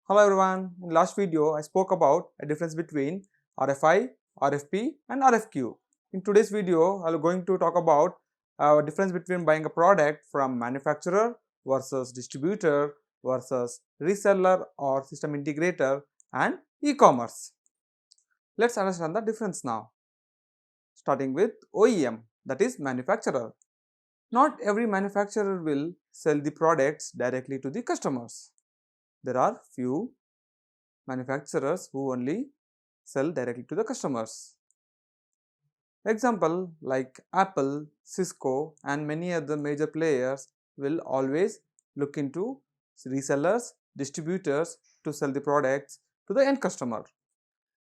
Hello everyone, in last video I spoke about a difference between RFI, RFP and RFQ. In today's video I am going to talk about a difference between buying a product from manufacturer versus distributor versus reseller or system integrator and e-commerce. Let's understand the difference now. Starting with OEM, that is manufacturer. Not every manufacturer will sell the products directly to the customers. There are few manufacturers who only sell directly to the customers. Example like Apple, Cisco and many other major players will always look into resellers, distributors to sell the products to the end customer.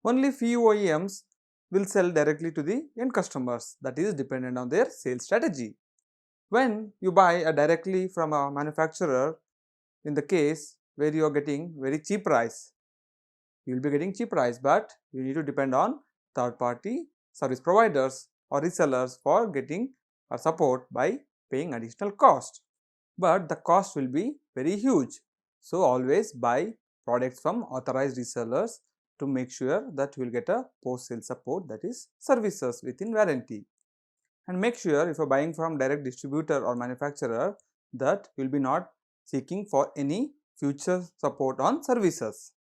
Only few OEMs will sell directly to the end customers, that is dependent on their sales strategy. When you buy directly from a manufacturer, in the case where you are getting very cheap price, you will be getting cheap price, but you need to depend on third party service providers or resellers for getting a support by paying additional cost, but the cost will be very huge. So always buy products from authorized resellers to make sure that you will get a post sale support, that is services within warranty. And make sure if you are buying from direct distributor or manufacturer that you will be not seeking for any future support on services.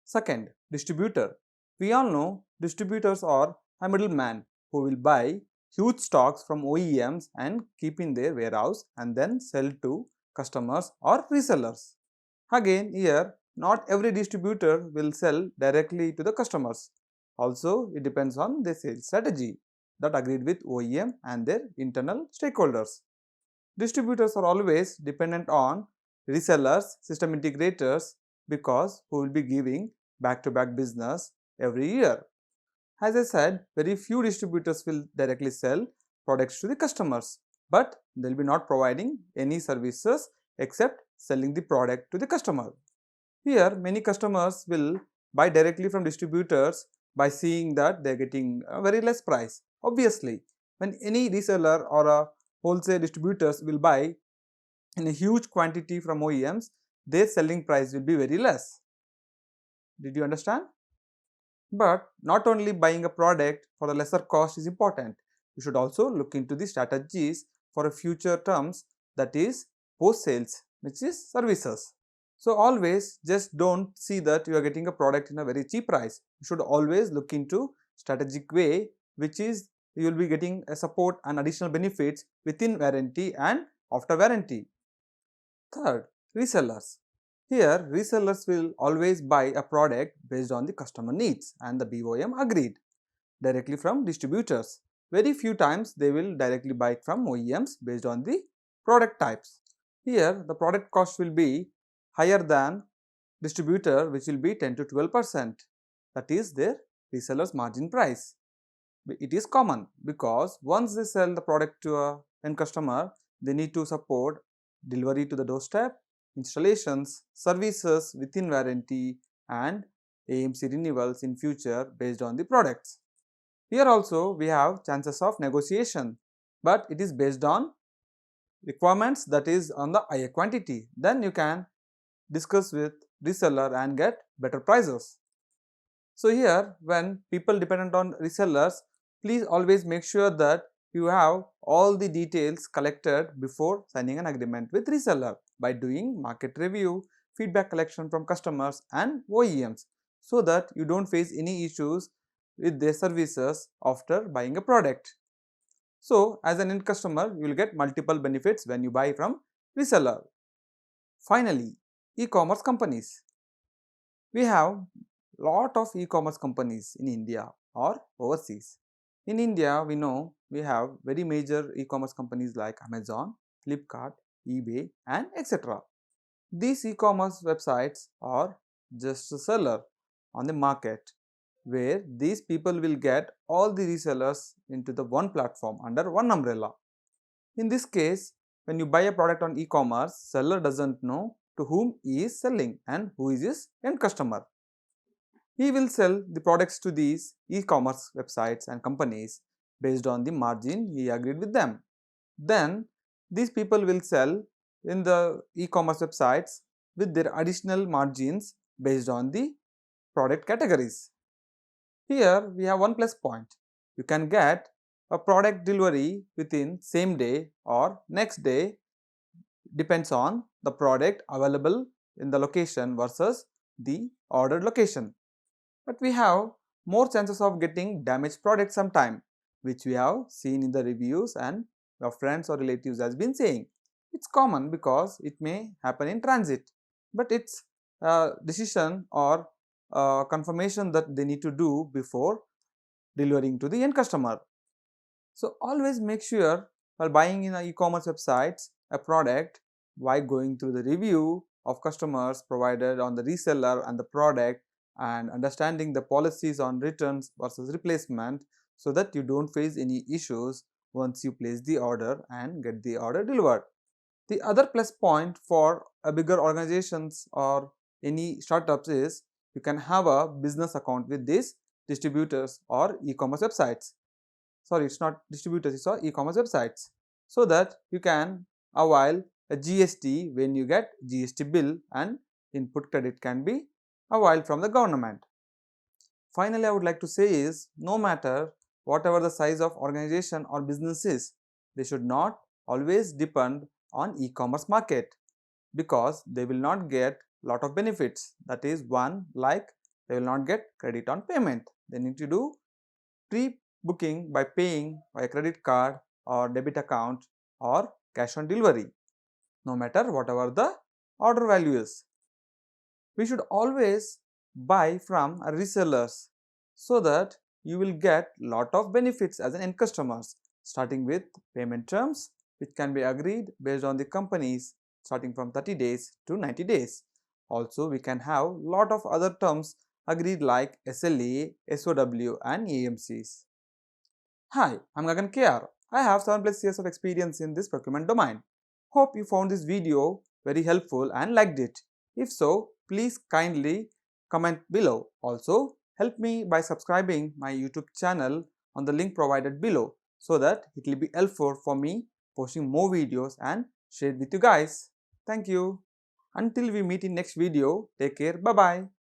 Second, distributor. We all know distributors are a middleman who will buy huge stocks from OEMs and keep in their warehouse and then sell to customers or resellers. Again, here not every distributor will sell directly to the customers. Also, it depends on their sales strategy that agreed with OEM and their internal stakeholders. Distributors are always dependent on resellers, system integrators because who will be giving back-to-back business every year. As I said, very few distributors will directly sell products to the customers, but they will be not providing any services except selling the product to the customer. Here, many customers will buy directly from distributors by seeing that they are getting a very less price. Obviously, when any reseller or a wholesale distributors will buy in a huge quantity from OEMs, their selling price will be very less. Did you understand? But not only buying a product for a lesser cost is important, you should also look into the strategies for a future terms, that is post sales, which is services. So always just don't see that you are getting a product in a very cheap price. You should always look into strategic way, which is you will be getting a support and additional benefits within warranty and after warranty. Third, resellers. Here, resellers will always buy a product based on the customer needs and the BOM agreed directly from distributors. Very few times they will directly buy it from OEMs based on the product types. Here, the product cost will be higher than distributor, which will be 10 to 12%. That is their reseller's margin price. It is common because once they sell the product to a end customer, they need to support delivery to the doorstep, installations, services within warranty and AMC renewals in future based on the products. Here also we have chances of negotiation, but it is based on requirements, that is on the higher quantity. Then you can discuss with reseller and get better prices. So here when people dependent on resellers, please always make sure that you have all the details collected before signing an agreement with reseller by doing market review, feedback collection from customers and OEMs, so that you don't face any issues with their services after buying a product. So as an end customer, you will get multiple benefits when you buy from reseller. Finally, e-commerce companies. We have lot of e-commerce companies in India or overseas. In India, we know we have very major e-commerce companies like Amazon, Flipkart, eBay and etc. These e-commerce websites are just a seller on the market where these people will get all the resellers into the one platform under one umbrella. In this case, when you buy a product on e-commerce, seller doesn't know to whom he is selling and who is his end customer. He will sell the products to these e-commerce websites and companies based on the margin he agreed with them. Then these people will sell in the e-commerce websites with their additional margins based on the product categories. Here we have one plus point. You can get a product delivery within same day or next day, depends on the product available in the location versus the ordered location. But we have more chances of getting damaged product sometime, which we have seen in the reviews and your friends or relatives has been saying. It's common because it may happen in transit, but it's a decision or confirmation that they need to do before delivering to the end customer. So always make sure while buying in e-commerce websites a product, while going through the review of customers provided on the reseller and the product, and understanding the policies on returns versus replacement, so that you don't face any issues once you place the order and get the order delivered. The other plus point for a bigger organizations or any startups is you can have a business account with these distributors or e-commerce websites. Sorry, it's not distributors, it's all e-commerce websites, so that you can avail a GST when you get GST bill, and input credit can be availed from the government. Finally, I would like to say is no matter whatever the size of organization or business is, they should not always depend on e-commerce market, because they will not get lot of benefits. That is one, like they will not get credit on payment. They need to do pre-booking by paying by a credit card or debit account or cash on delivery, no matter whatever the order value is. We should always buy from resellers, so that you will get lot of benefits as an end customers, starting with payment terms which can be agreed based on the companies, starting from 30 days to 90 days. Also, we can have lot of other terms agreed like SLA, SOW and AMCs. Hi, I'm Gagan KR. I have 7+ years of experience in this procurement domain. Hope you found this video very helpful and liked it. If so, please kindly comment below. Also, help me by subscribing my YouTube channel on the link provided below, so that it will be helpful for me posting more videos and share it with you guys. Thank you. Until we meet in next video, take care. Bye bye.